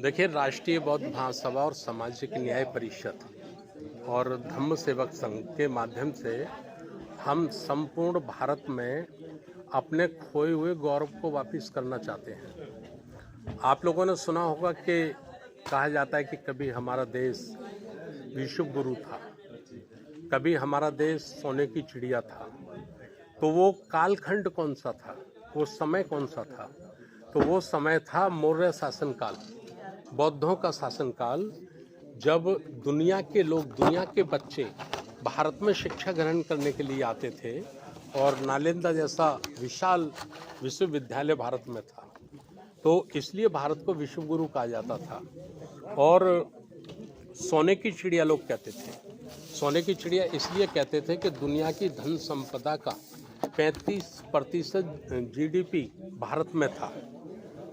देखिए, राष्ट्रीय बौद्ध महासभा और सामाजिक न्याय परिषद और धम्म सेवक संघ के माध्यम से हम संपूर्ण भारत में अपने खोए हुए गौरव को वापस करना चाहते हैं। आप लोगों ने सुना होगा कि कहा जाता है कि कभी हमारा देश विश्व गुरु था, कभी हमारा देश सोने की चिड़िया था। तो वो कालखंड कौन सा था, वो समय कौन सा था? तो वो समय था मौर्य शासनकाल, बौद्धों का शासनकाल, जब दुनिया के लोग, दुनिया के बच्चे भारत में शिक्षा ग्रहण करने के लिए आते थे और नालंदा जैसा विशाल विश्वविद्यालय भारत में था। तो इसलिए भारत को विश्व गुरु कहा जाता था। और सोने की चिड़िया लोग कहते थे। सोने की चिड़िया इसलिए कहते थे कि दुनिया की धन संपदा का 35% जीडीपी भारत में था।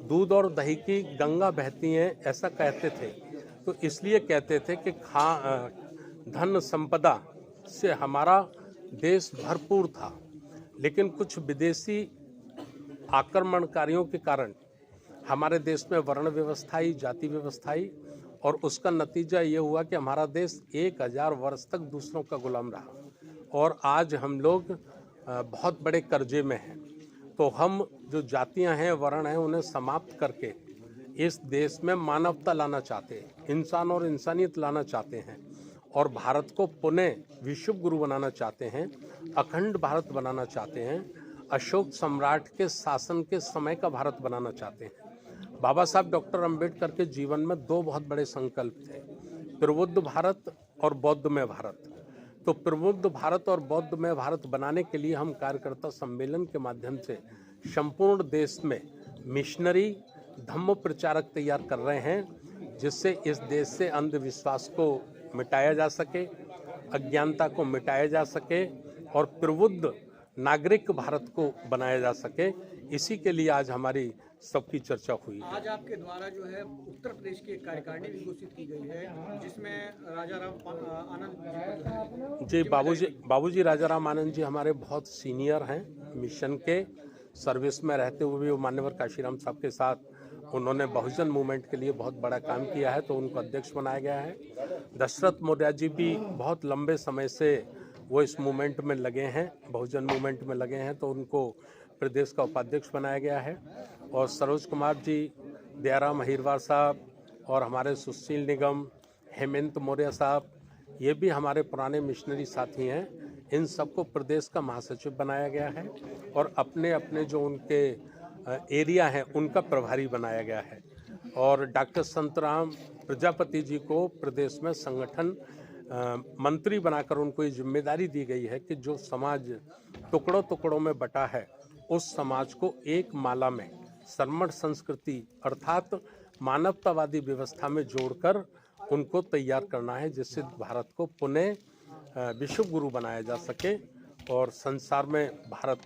दूध और दही की गंगा बहती है, ऐसा कहते थे। तो इसलिए कहते थे कि धन संपदा से हमारा देश भरपूर था। लेकिन कुछ विदेशी आक्रमणकारियों के कारण हमारे देश में वर्ण व्यवस्था आई, जाति व्यवस्था आई, और उसका नतीजा ये हुआ कि हमारा देश 1000 वर्ष तक दूसरों का गुलाम रहा। और आज हम लोग बहुत बड़े कर्जे में हैं। तो हम जो जातियां हैं, वर्ण हैं, उन्हें समाप्त करके इस देश में मानवता लाना चाहते हैं, इंसान और इंसानियत लाना चाहते हैं, और भारत को पुनः विश्व गुरु बनाना चाहते हैं, अखंड भारत बनाना चाहते हैं, अशोक सम्राट के शासन के समय का भारत बनाना चाहते हैं। बाबा साहब डॉक्टर अंबेडकर के जीवन में 2 बहुत बड़े संकल्प थे, प्रबुद्ध भारत और बौद्धमय भारत। तो प्रबुद्ध भारत और बौद्धमय भारत बनाने के लिए हम कार्यकर्ता सम्मेलन के माध्यम से संपूर्ण देश में मिशनरी धम्म प्रचारक तैयार कर रहे हैं, जिससे इस देश से अंधविश्वास को मिटाया जा सके, अज्ञानता को मिटाया जा सके और प्रबुद्ध नागरिक भारत को बनाया जा सके। इसी के लिए आज हमारी सबकी चर्चा हुई है। आज आपके द्वारा जो है उत्तर प्रदेश की एक कार्यकारिणी भी घोषित की गई है, जिसमें राजा राम आनंद जी, बाबूजी राजा राम आनंद जी हमारे बहुत सीनियर हैं। मिशन के सर्विस में रहते हुए भी वो मान्यवर काशीराम साहब के साथ उन्होंने बहुजन मूवमेंट के लिए बहुत बड़ा काम किया है, तो उनको अध्यक्ष बनाया गया है। दशरथ मौर्य जी भी बहुत लंबे समय से वो इस मूवमेंट में लगे हैं, बहुजन मूवमेंट में लगे हैं, तो उनको प्रदेश का उपाध्यक्ष बनाया गया है। और सरोज कुमार जी, दयाराम अहिरवार साहब और हमारे सुशील निगम, हेमंत मौर्य साहब, ये भी हमारे पुराने मिशनरी साथी हैं। इन सबको प्रदेश का महासचिव बनाया गया है और अपने अपने जो उनके एरिया हैं उनका प्रभारी बनाया गया है। और डॉक्टर संतराम प्रजापति जी को प्रदेश में संगठन मंत्री बनाकर उनको ये जिम्मेदारी दी गई है कि जो समाज टुकड़ों टुकड़ों में बटा है, उस समाज को एक माला में सर्मण संस्कृति अर्थात मानवतावादी व्यवस्था में जोड़कर उनको तैयार करना है, जिससे भारत को पुनः विश्व गुरु बनाया जा सके और संसार में भारत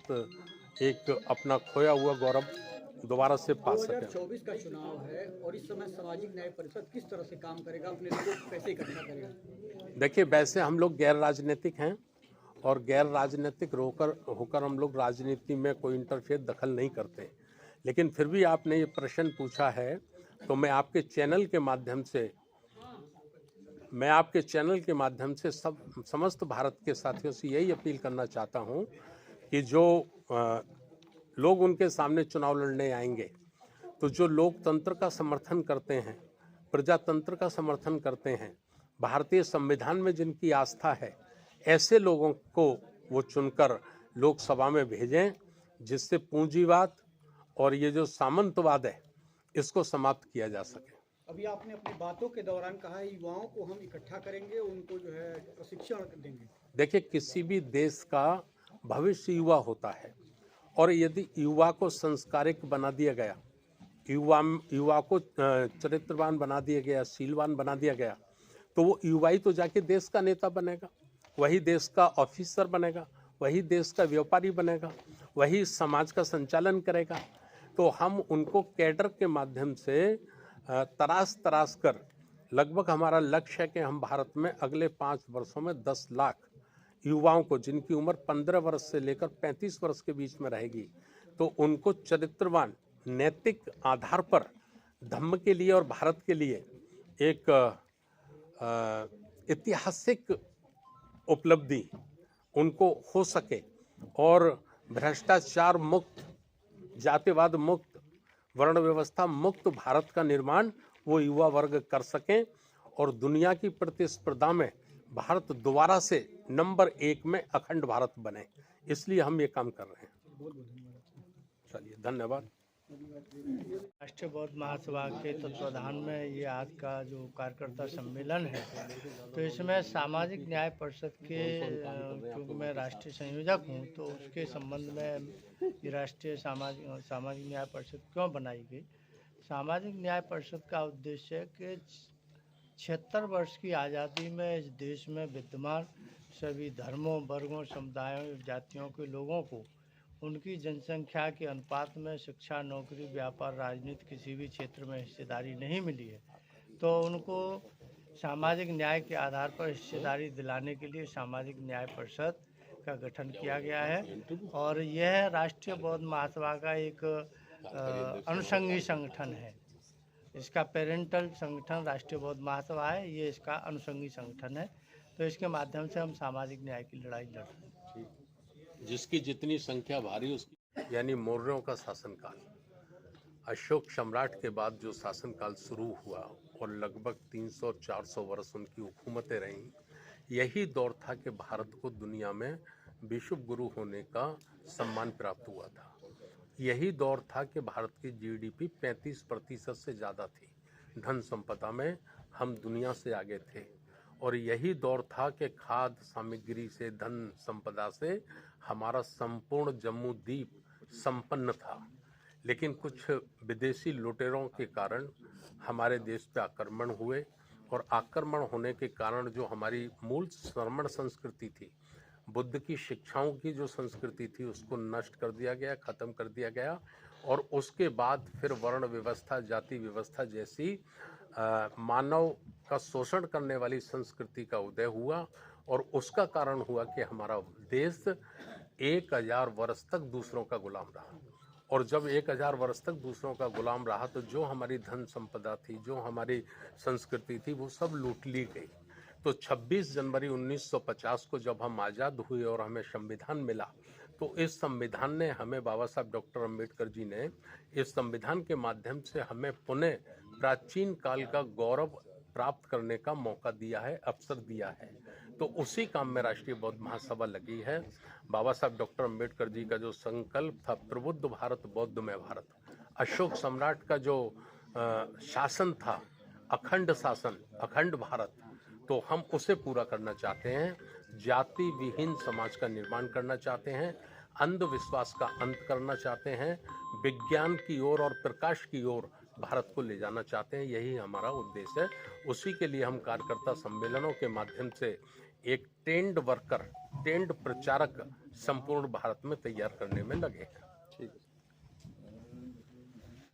एक अपना खोया हुआ गौरव दोबारा से पा सके। 2024 का चुनाव है और इस समय सामाजिक न्याय परिषद किस तरह से काम करेगा, अपने लोगों को कैसे इकट्ठा करेगा? देखिए, वैसे हम लोग गैर राजनीतिक हैं और गैर राजनीतिक होकर हम लोग राजनीति में कोई इंटरफेयर दखल नहीं करते। लेकिन फिर भी आपने ये प्रश्न पूछा है, तो मैं आपके चैनल के माध्यम से समस्त भारत के साथियों से यही अपील करना चाहता हूँ कि जो लोग उनके सामने चुनाव लड़ने आएंगे, तो जो लोकतंत्र का समर्थन करते हैं, प्रजातंत्र का समर्थन करते हैं, भारतीय संविधान में जिनकी आस्था है, ऐसे लोगों को वो चुनकर लोकसभा में भेजें, जिससे पूंजीवाद और ये जो सामंतवाद है, इसको समाप्त किया जा सके। अभी आपने अपनी बातों के दौरान कहा है युवाओं को हम इकट्ठा करेंगे, उनको जो है प्रशिक्षण देंगे। देखिए, किसी भी देश का भविष्य युवा होता है, और यदि युवा को संस्कारिक बना दिया गया, युवा को चरित्रवान बना दिया गया, शीलवान बना दिया गया, तो वो युवा ही तो जाके देश का नेता बनेगा, वही देश का ऑफिसर बनेगा, वही देश का व्यापारी बनेगा, वही समाज का संचालन करेगा। तो हम उनको कैडर के माध्यम से तराश कर, लगभग हमारा लक्ष्य है कि हम भारत में अगले 5 वर्षों में 10 लाख युवाओं को, जिनकी उम्र 15 वर्ष से लेकर 35 वर्ष के बीच में रहेगी, तो उनको चरित्रवान, नैतिक आधार पर धम्म के लिए और भारत के लिए एक ऐतिहासिक उपलब्धि उनको हो सके और भ्रष्टाचार मुक्त, जातिवाद मुक्त, वर्ण व्यवस्था मुक्त भारत का निर्माण वो युवा वर्ग कर सकें और दुनिया की प्रतिस्पर्धा में भारत दोबारा से नंबर 1 में अखंड भारत बने। इसलिए हम ये काम कर रहे हैं। चलिए, धन्यवाद। राष्ट्रीय बौद्ध महासभा के तत्वाधान में ये आज का जो कार्यकर्ता सम्मेलन है, तो इसमें सामाजिक न्याय परिषद के, क्योंकि मैं राष्ट्रीय संयोजक हूँ, तो उसके संबंध में ये राष्ट्रीय सामाजिक न्याय परिषद क्यों बनाई गई। सामाजिक न्याय परिषद का उद्देश्य है कि 76 वर्ष की आज़ादी में इस देश में विद्यमान सभी धर्मों, वर्गों, समुदायों, जातियों के लोगों को उनकी जनसंख्या के अनुपात में शिक्षा, नौकरी, व्यापार, राजनीति किसी भी क्षेत्र में हिस्सेदारी नहीं मिली है, तो उनको सामाजिक न्याय के आधार पर हिस्सेदारी दिलाने के लिए सामाजिक न्याय परिषद का गठन किया गया है। और यह राष्ट्रीय बौद्ध महासभा का एक अनुषंगी संगठन है। इसका पेरेंटल संगठन राष्ट्रीय बौद्ध महासभा है, ये इसका अनुषंगी संगठन है। तो इसके माध्यम से हम सामाजिक न्याय की लड़ाई लड़ रहे हैं। जिसकी जितनी संख्या भारी उसकी, यानी मौर्यों का शासनकाल, अशोक सम्राट के बाद जो शासनकाल शुरू हुआ और लगभग 300-400 वर्ष उनकी हुकूमतें रहीं, यही दौर था कि भारत को दुनिया में विश्व गुरु होने का सम्मान प्राप्त हुआ था। यही दौर था कि भारत की जीडीपी 35% से ज़्यादा थी, धन संपदा में हम दुनिया से आगे थे। और यही दौर था कि खाद्य सामग्री से, धन संपदा से हमारा संपूर्ण जम्मू द्वीप संपन्न था। लेकिन कुछ विदेशी लुटेरों के कारण हमारे देश पे आक्रमण हुए और आक्रमण होने के कारण जो हमारी मूल श्रमण संस्कृति थी, बुद्ध की शिक्षाओं की जो संस्कृति थी, उसको नष्ट कर दिया गया, ख़त्म कर दिया गया। और उसके बाद फिर वर्ण व्यवस्था, जाति व्यवस्था जैसी मानव का शोषण करने वाली संस्कृति का उदय हुआ। और उसका कारण हुआ कि हमारा देश 1000 वर्ष तक दूसरों का गुलाम रहा। और जब 1000 वर्ष तक दूसरों का गुलाम रहा तो जो हमारी धन संपदा थी, जो हमारी संस्कृति थी, वो सब लूट ली गई। तो 26 जनवरी 1950 को जब हम आज़ाद हुए और हमें संविधान मिला, तो इस संविधान ने हमें, बाबा साहब डॉक्टर अम्बेडकर जी ने इस संविधान के माध्यम से हमें पुनः प्राचीन काल का गौरव प्राप्त करने का मौका दिया है, अवसर दिया है। तो उसी काम में राष्ट्रीय बौद्ध महासभा लगी है। बाबा साहब डॉक्टर अम्बेडकर जी का जो संकल्प था, प्रबुद्ध भारत, बौद्धमय भारत, अशोक सम्राट का जो शासन था, अखंड शासन, अखंड भारत, तो हम उसे पूरा करना चाहते हैं। जाति विहीन समाज का निर्माण करना चाहते हैं, अंधविश्वास का अंत करना चाहते हैं, विज्ञान की ओर और प्रकाश की ओर भारत को ले जाना चाहते हैं। यही हमारा उद्देश्य है। उसी के लिए हम कार्यकर्ता सम्मेलनों के माध्यम से एक टेंड वर्कर, टेंड प्रचारक संपूर्ण भारत में तैयार करने में लगे हैं। ठीक है।